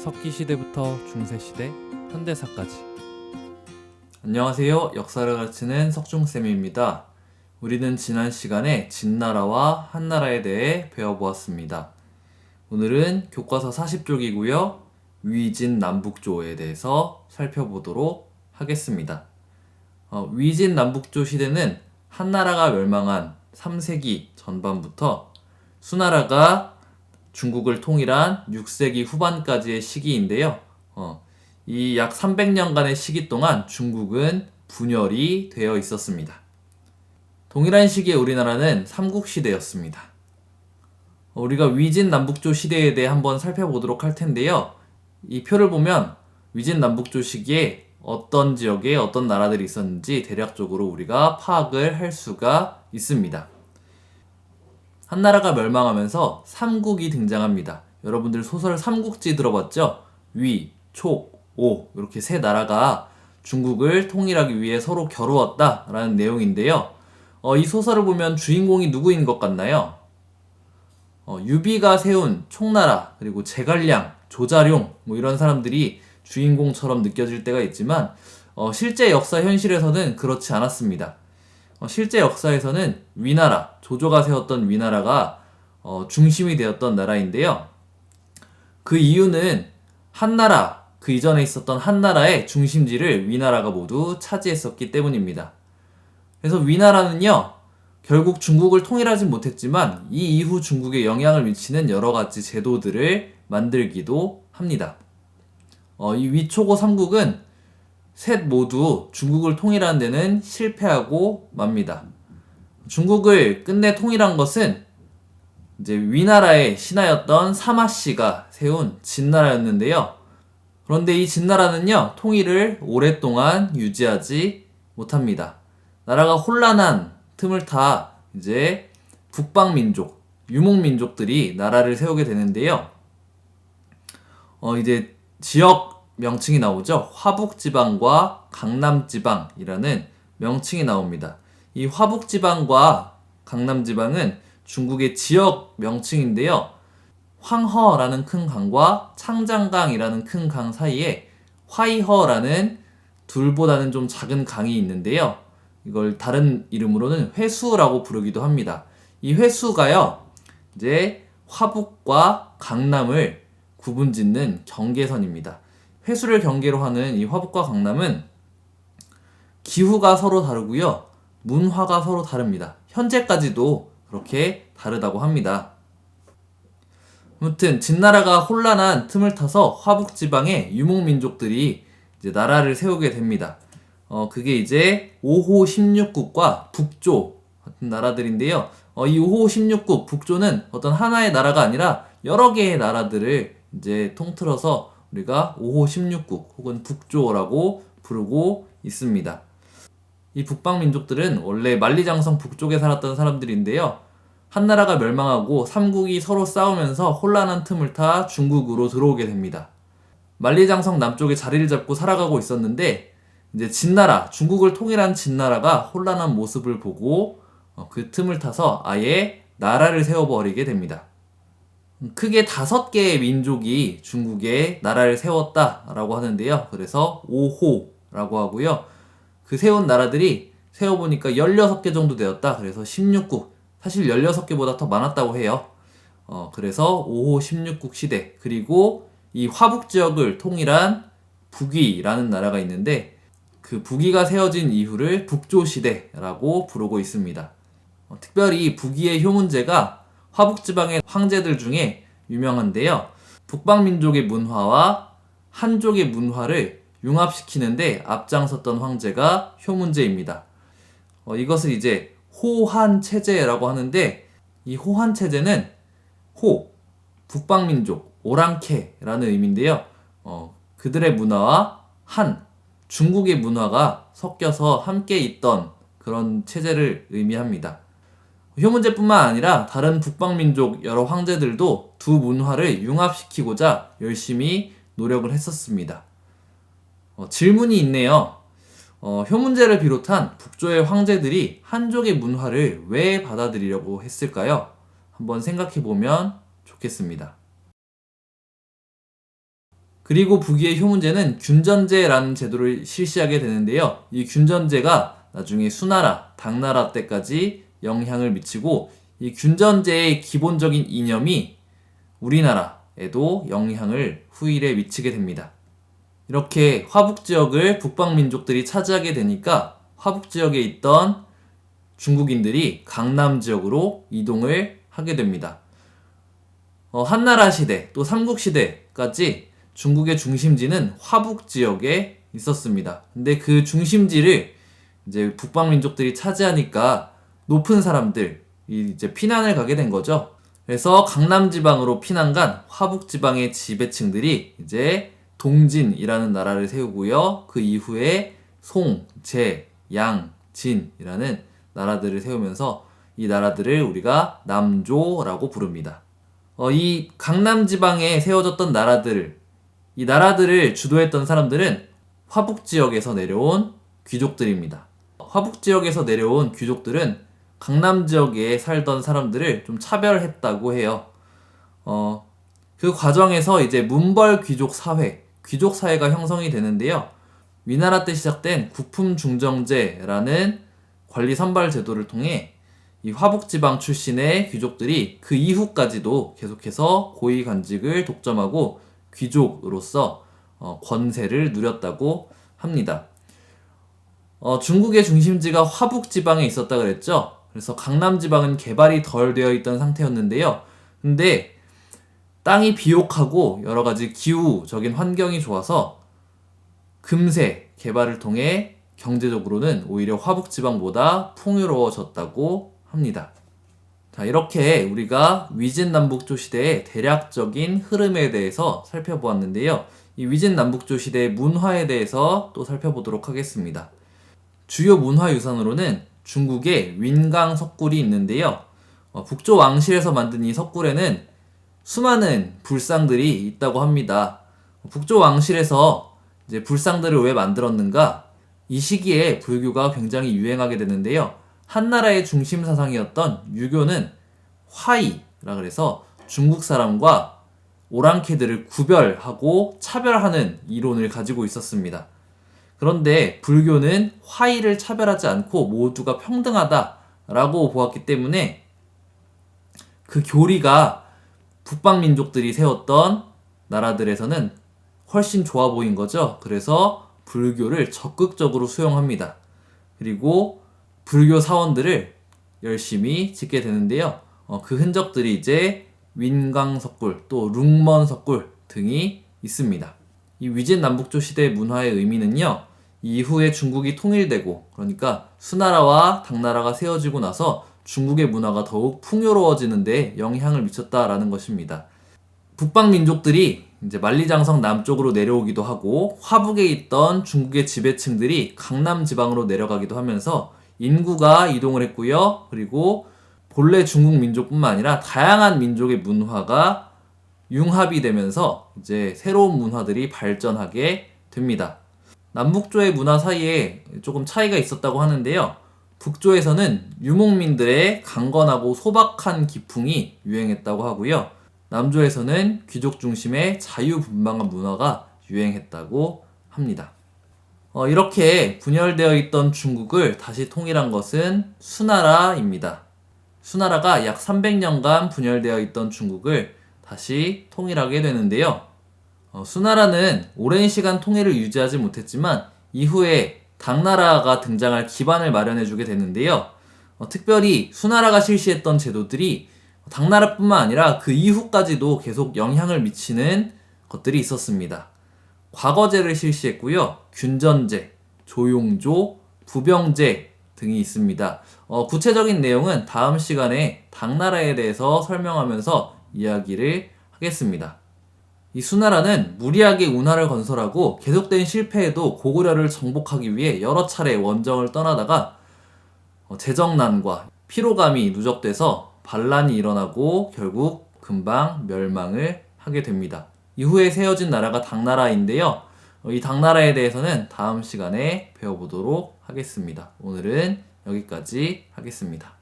석기시대부터 중세시대, 현대사까지. 안녕하세요. 역사를 가르치는 석중쌤입니다. 우리는 지난 시간에 진나라와 한나라에 대해 배워보았습니다. 오늘은 교과서 40쪽이고요. 위진 남북조에 대해서 살펴보도록 하겠습니다. 위진 남북조 시대는 한나라가 멸망한 3세기 전반부터 수나라가 중국을 통일한 6세기 후반까지의 시기인데요. 이 약 300년간의 시기 동안 중국은 분열이 되어 있었습니다. 동일한 시기에 우리나라는 삼국시대였습니다. 우리가 위진 남북조 시대에 대해 한번 살펴보도록 할 텐데요. 이 표를 보면 위진 남북조 시기에 어떤 지역에 어떤 나라들이 있었는지 대략적으로 우리가 파악을 할 수가 있습니다. 한나라가 멸망하면서 삼국이 등장합니다. 여러분들 소설 삼국지 들어봤죠? 위, 촉, 오 이렇게 세 나라가 중국을 통일하기 위해 서로 겨루었다라는 내용인데요. 이 소설을 보면 주인공이 누구인 것 같나요? 유비가 세운 총나라, 그리고 제갈량, 조자룡 이런 사람들이 주인공처럼 느껴질 때가 있지만 실제 역사 현실에서는 그렇지 않았습니다. 실제 역사에서는 위나라, 조조가 세웠던 위나라가 중심이 되었던 나라인데요. 그 이유는 한나라, 그 이전에 있었던 한나라의 중심지를 위나라가 모두 차지했었기 때문입니다. 그래서 위나라는요, 결국 중국을 통일하진 못했지만 이 이후 중국에 영향을 미치는 여러 가지 제도들을 만들기도 합니다. 이 위초고 삼국은 셋 모두 중국을 통일하는 데는 실패하고 맙니다. 중국을 끝내 통일한 것은 이제 위나라의 신하였던 사마씨가 세운 진나라였는데요. 그런데 이 진나라는요, 통일을 오랫동안 유지하지 못합니다. 나라가 혼란한 틈을 타 이제 북방민족, 유목민족들이 나라를 세우게 되는데요. 이제 지역 명칭이 나오죠. 화북지방과 강남지방이라는 명칭이 나옵니다. 이 화북지방과 강남지방은 중국의 지역 명칭인데요. 황허라는 큰 강과 창장강이라는 큰 강 사이에 화이허라는 둘보다는 좀 작은 강이 있는데요. 이걸 다른 이름으로는 회수라고 부르기도 합니다. 이 회수가요, 이제 화북과 강남을 구분짓는 경계선입니다. 회수를 경계로 하는 이 화북과 강남은 기후가 서로 다르고요, 문화가 서로 다릅니다. 현재까지도 그렇게 다르다고 합니다. 아무튼 진나라가 혼란한 틈을 타서 화북지방에 유목민족들이 이제 나라를 세우게 됩니다. 그게 이제 5호 16국과 북조 같은 나라들인데요. 이 5호 16국 북조는 어떤 하나의 나라가 아니라 여러 개의 나라들을 이제 통틀어서 우리가 5호 16국 혹은 북조라고 부르고 있습니다. 이 북방민족들은 원래 만리장성 북쪽에 살았던 사람들인데요. 한나라가 멸망하고 삼국이 서로 싸우면서 혼란한 틈을 타 중국으로 들어오게 됩니다. 만리장성 남쪽에 자리를 잡고 살아가고 있었는데 이제 진나라, 중국을 통일한 진나라가 혼란한 모습을 보고 그 틈을 타서 아예 나라를 세워버리게 됩니다. 크게 5개의 민족이 중국에 나라를 세웠다라고 하는데요. 그래서 5호라고 하고요. 그 세운 나라들이 세어보니까 16개 정도 되었다. 그래서 16국. 사실 16개보다 더 많았다고 해요. 그래서 5호 16국 시대. 그리고 이 화북 지역을 통일한 북위라는 나라가 있는데 그 북위가 세워진 이후를 북조시대라고 부르고 있습니다. 특별히 북위의 효문제가 화북지방의 황제들 중에 유명한데요. 북방민족의 문화와 한족의 문화를 융합시키는데 앞장섰던 황제가 효문제입니다. 이것을 이제 호한체제라고 하는데 이 호한체제는 호, 북방민족, 오랑캐라는 의미인데요. 그들의 문화와 한, 중국의 문화가 섞여서 함께 있던 그런 체제를 의미합니다. 효문제뿐만 아니라 다른 북방민족 여러 황제들도 두 문화를 융합시키고자 열심히 노력을 했었습니다. 질문이 있네요. 효문제를 비롯한 북조의 황제들이 한족의 문화를 왜 받아들이려고 했을까요? 한번 생각해보면 좋겠습니다. 그리고 북위의 효문제는 균전제라는 제도를 실시하게 되는데요. 이 균전제가 나중에 수나라, 당나라 때까지 영향을 미치고 이 균전제의 기본적인 이념이 우리나라에도 영향을 후일에 미치게 됩니다. 이렇게 화북지역을 북방민족들이 차지하게 되니까 화북지역에 있던 중국인들이 강남지역으로 이동을 하게 됩니다. 한나라 시대 또 삼국시대까지 중국의 중심지는 화북지역에 있었습니다. 근데 그 중심지를 이제 북방민족들이 차지하니까 높은 사람들이 이제 피난을 가게 된 거죠. 그래서 강남지방으로 피난간 화북지방의 지배층들이 이제 동진이라는 나라를 세우고요. 그 이후에 송, 제, 양, 진이라는 나라들을 세우면서 이 나라들을 우리가 남조라고 부릅니다. 이 강남지방에 세워졌던 이 나라들을 주도했던 사람들은 화북지역에서 내려온 귀족들입니다. 화북지역에서 내려온 귀족들은 강남지역에 살던 사람들을 좀 차별했다고 해요. 그 과정에서 이제 문벌 귀족 사회가 형성이 되는데요. 위나라 때 시작된 국품중정제라는 관리 선발 제도를 통해 이 화북지방 출신의 귀족들이 그 이후까지도 계속해서 고위 관직을 독점하고 귀족으로서 권세를 누렸다고 합니다. 중국의 중심지가 화북지방에 있었다 그랬죠. 그래서 강남지방은 개발이 덜 되어 있던 상태였는데요. 근데 땅이 비옥하고 여러 가지 기후적인 환경이 좋아서 금세 개발을 통해 경제적으로는 오히려 화북지방보다 풍요로워졌다고 합니다. 자, 이렇게 우리가 위진남북조 시대의 대략적인 흐름에 대해서 살펴보았는데요. 이 위진남북조 시대의 문화에 대해서 또 살펴보도록 하겠습니다. 주요 문화유산으로는 중국의 윈강 석굴이 있는데요. 북조 왕실에서 만든 이 석굴에는 수많은 불상들이 있다고 합니다. 북조 왕실에서 이제 불상들을 왜 만들었는가? 이 시기에 불교가 굉장히 유행하게 되는데요. 한나라의 중심 사상이었던 유교는 화이라 그래서 중국 사람과 오랑캐들을 구별하고 차별하는 이론을 가지고 있었습니다. 그런데 불교는 화이를 차별하지 않고 모두가 평등하다라고 보았기 때문에 그 교리가 북방민족들이 세웠던 나라들에서는 훨씬 좋아 보인 거죠. 그래서 불교를 적극적으로 수용합니다. 그리고 불교 사원들을 열심히 짓게 되는데요. 그 흔적들이 이제 윈강석굴 또 룽먼석굴 등이 있습니다. 이 위진남북조 시대의 문화의 의미는요. 이후에 중국이 통일되고 그러니까 수나라와 당나라가 세워지고 나서 중국의 문화가 더욱 풍요로워지는 데 영향을 미쳤다라는 것입니다. 북방민족들이 이제 만리장성 남쪽으로 내려오기도 하고 화북에 있던 중국의 지배층들이 강남 지방으로 내려가기도 하면서 인구가 이동을 했고요. 그리고 본래 중국 민족뿐만 아니라 다양한 민족의 문화가 융합이 되면서 이제 새로운 문화들이 발전하게 됩니다. 남북조의 문화 사이에 조금 차이가 있었다고 하는데요. 북조에서는 유목민들의 강건하고 소박한 기풍이 유행했다고 하고요. 남조에서는 귀족 중심의 자유분방한 문화가 유행했다고 합니다. 이렇게 분열되어 있던 중국을 다시 통일한 것은 수나라입니다. 수나라가 약 300년간 분열되어 있던 중국을 다시 통일하게 되는데요. 수나라는 오랜 시간 통일을 유지하지 못했지만 이후에 당나라가 등장할 기반을 마련해주게 되는데요. 특별히 수나라가 실시했던 제도들이 당나라뿐만 아니라 그 이후까지도 계속 영향을 미치는 것들이 있었습니다. 과거제를 실시했고요. 균전제, 조용조, 부병제 등이 있습니다. 구체적인 내용은 다음 시간에 당나라에 대해서 설명하면서 이야기를 하겠습니다. 이 수나라는 무리하게 운하를 건설하고 계속된 실패에도 고구려를 정복하기 위해 여러 차례 원정을 떠나다가 재정난과 피로감이 누적돼서 반란이 일어나고 결국 금방 멸망을 하게 됩니다. 이후에 세워진 나라가 당나라인데요. 이 당나라에 대해서는 다음 시간에 배워보도록 하겠습니다. 오늘은 여기까지 하겠습니다.